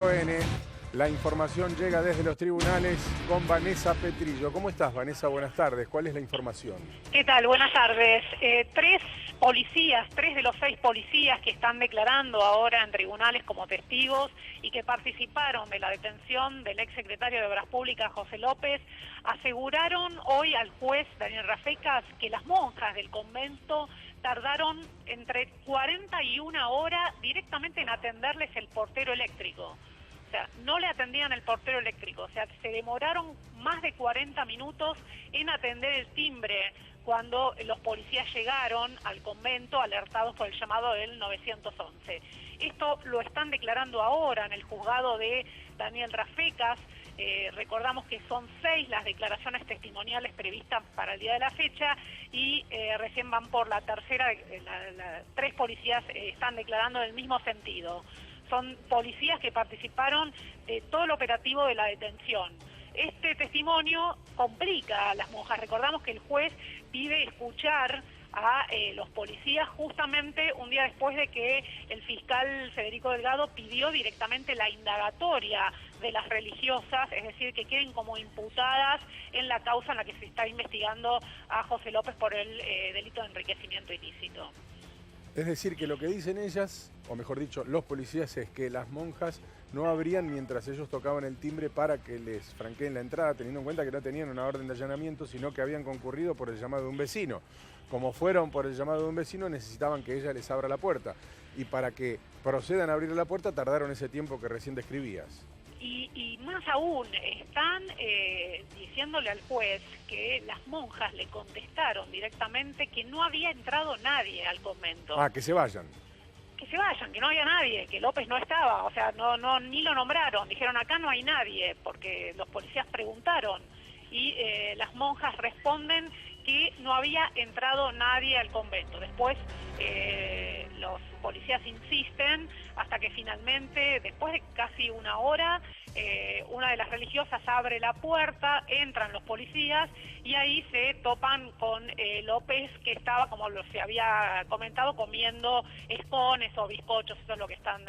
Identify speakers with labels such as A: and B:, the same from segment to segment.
A: N. La información llega desde los tribunales con Vanessa Petrillo. ¿Cómo estás, Vanessa? Buenas tardes. ¿Cuál es la información?
B: ¿Qué tal? Buenas tardes. Tres de los 6 policías que están declarando ahora en tribunales como testigos y que participaron de la detención del exsecretario de Obras Públicas, José López, aseguraron hoy al juez Daniel Rafecas que las monjas del convento tardaron entre 40 y 1 hora directamente en atenderles el portero eléctrico. O sea, no le atendían el portero eléctrico, o sea, se demoraron más de 40 minutos en atender el timbre cuando los policías llegaron al convento alertados por el llamado del 911. Esto lo están declarando ahora en el juzgado de Daniel Rafecas. Recordamos que son 6 las declaraciones testimoniales previstas para el día de la fecha y recién van por la tercera. 3 policías están declarando en el mismo sentido. Son policías que participaron de todo el operativo de la detención. Este testimonio complica a las monjas. Recordamos que el juez pide escuchar a los policías justamente un día después de que el fiscal Federico Delgado pidió directamente la indagatoria de las religiosas, es decir, que queden como imputadas en la causa en la que se está investigando a José López por el delito de enriquecimiento ilícito.
A: Es decir, que lo que dicen ellas, o mejor dicho, los policías, es que las monjas no abrían mientras ellos tocaban el timbre para que les franqueen la entrada, teniendo en cuenta que no tenían una orden de allanamiento, sino que habían concurrido por el llamado de un vecino. Como fueron por el llamado de un vecino, necesitaban que ella les abra la puerta. Y para que procedan a abrir la puerta, tardaron ese tiempo que recién describías.
B: Y más aún, están diciéndole al juez que las monjas le contestaron directamente que no había entrado nadie al convento.
A: Ah, que se vayan.
B: Que se vayan, que no había nadie, que López no estaba, o sea, no ni lo nombraron, dijeron acá no hay nadie, porque los policías preguntaron y las monjas responden que no había entrado nadie al convento. Después los policías insisten hasta que finalmente, después de casi 1 hora, una de las religiosas abre la puerta, entran los policías y ahí se topan con López, que estaba, como se había comentado, comiendo escones o bizcochos. Eso es lo que están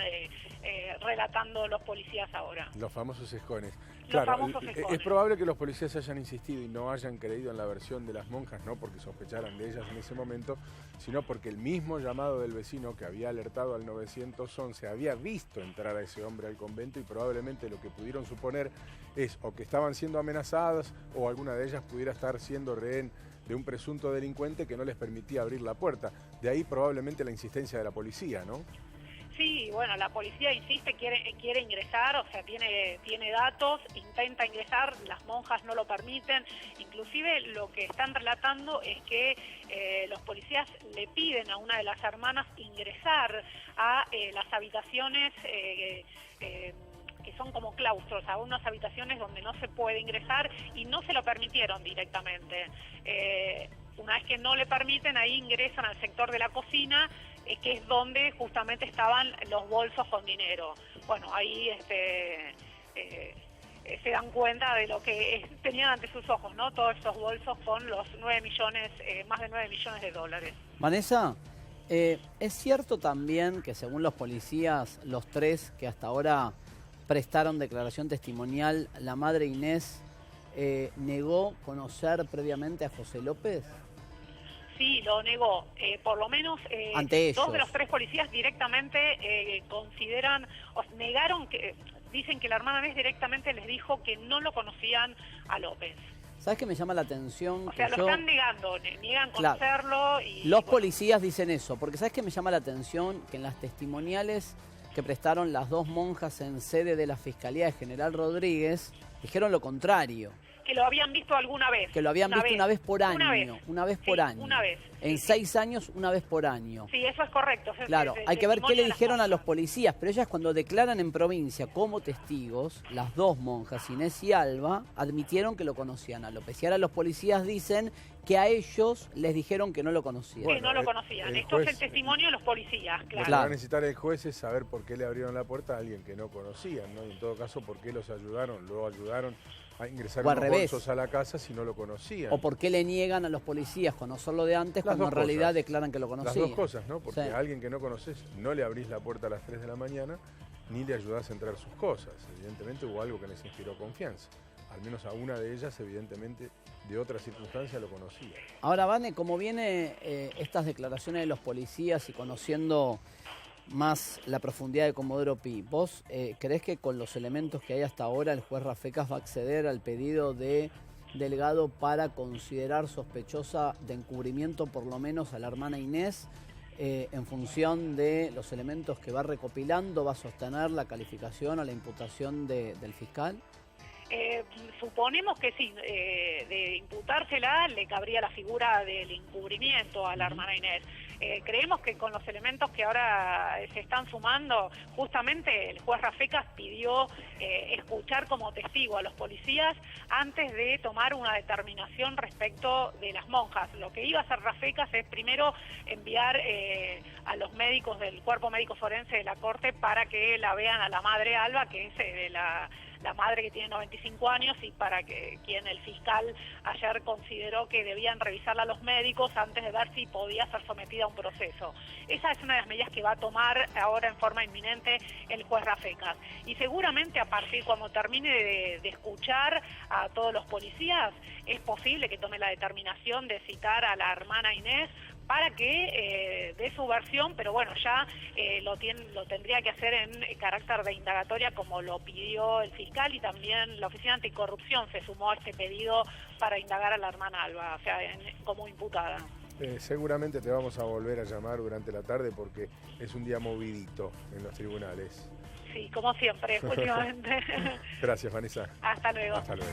B: relatando los policías ahora.
A: Los famosos escones.
B: Los
A: Claro,
B: famosos escones.
A: es probable que los policías hayan insistido y no hayan creído en la versión de las monjas, no porque sospecharan de ellas en ese momento, sino porque el mismo llamado del vecino que había alertado al 911 había visto entrar a ese hombre al convento y probablemente lo que pudieron suponer es o que estaban siendo amenazadas o alguna de ellas pudiera estar siendo rehén de un presunto delincuente que no les permitía abrir la puerta. De ahí probablemente la insistencia de la policía, ¿no?
B: Sí, bueno, la policía insiste, quiere ingresar, o sea, tiene datos, intenta ingresar, las monjas no lo permiten. Inclusive lo que están relatando es que los policías le piden a una de las hermanas ingresar a las habitaciones que son como claustros, a unas habitaciones donde no se puede ingresar y no se lo permitieron directamente. Una vez que no le permiten, ahí ingresan al sector de la cocina, que es donde justamente estaban los bolsos con dinero. Bueno, ahí se dan cuenta de lo que tenían ante sus ojos, ¿no? Todos esos bolsos con los 9 millones, más de 9 millones de dólares.
C: Vanessa, ¿es cierto también que según los policías, los 3 que hasta ahora prestaron declaración testimonial, la madre Inés negó conocer previamente a José López?
B: Sí, lo negó. Por lo menos
C: ante ellos.
B: 2 de los 3 policías directamente consideran, negaron, que dicen que la hermana Inés directamente les dijo que no lo conocían a López.
C: ¿Sabes qué me llama la atención?
B: O sea, lo están negando, niegan conocerlo.
C: Claro.
B: Y
C: los
B: bueno,
C: policías dicen eso, porque ¿sabes qué me llama la atención? Que en las testimoniales que prestaron las 2 monjas en sede de la Fiscalía de General Rodríguez, dijeron lo contrario.
B: que lo habían visto alguna vez.
C: Que lo habían visto una vez por año. Una vez por año.
B: Una vez.
C: En 6 años, una vez por año.
B: Sí, eso es correcto.
C: Claro, hay que ver qué le dijeron a los policías, pero ellas cuando declaran en provincia como testigos, las 2 monjas, Inés y Alba, admitieron que lo conocían a López. Y ahora los policías dicen que a ellos les dijeron que no lo conocían.
B: Que no lo conocían. Esto
A: juez,
B: es el testimonio de los policías, claro.
A: Lo que va a necesitar el juez es saber por qué le abrieron la puerta a alguien que no conocían, ¿no? Y en todo caso, por qué los ayudaron, luego ayudaron a ingresar unos bolsos a la casa si no lo conocían.
C: O por qué le niegan a los policías conocerlo de antes cuando en realidad declaran que lo conocían.
A: Las 2 cosas, ¿no? Porque a alguien que no conoces no le abrís la puerta a las 3 de la mañana ni le ayudó a centrar sus cosas. Evidentemente hubo algo que les inspiró confianza. Al menos a una de ellas, evidentemente, de otra circunstancia lo conocía.
C: Ahora, Vane, como viene estas declaraciones de los policías y conociendo más la profundidad de Comodoro Pi, ¿vos creés que con los elementos que hay hasta ahora el juez Rafecas va a acceder al pedido de Delgado para considerar sospechosa de encubrimiento por lo menos a la hermana Inés? En función de los elementos que va recopilando, ¿va a sostener la calificación o la imputación del fiscal?
B: Suponemos que sí, de imputársela le cabría la figura del encubrimiento a la hermana Inés. Creemos que con los elementos que ahora se están sumando, justamente el juez Rafecas pidió escuchar como testigo a los policías antes de tomar una determinación respecto de las monjas. Lo que iba a hacer Rafecas es primero enviar a los médicos del cuerpo médico forense de la Corte para que la vean a la madre Alba, que es la madre que tiene 95 años, y para que quien el fiscal ayer consideró que debían revisarla a los médicos antes de ver si podía ser sometida a un proceso. Esa es una de las medidas que va a tomar ahora en forma inminente el juez Rafecas. Y seguramente a partir, cuando termine de escuchar a todos los policías, es posible que tome la determinación de citar a la hermana Inés para que dé su versión, pero bueno, ya lo tendría que hacer en carácter de indagatoria, como lo pidió el fiscal, y también la Oficina Anticorrupción se sumó a este pedido para indagar a la hermana Alba, o sea, como imputada.
A: Seguramente te vamos a volver a llamar durante la tarde porque es un día movidito en los tribunales.
B: Sí, como siempre, últimamente.
A: Gracias, Vanessa.
B: Hasta luego.
A: Hasta luego.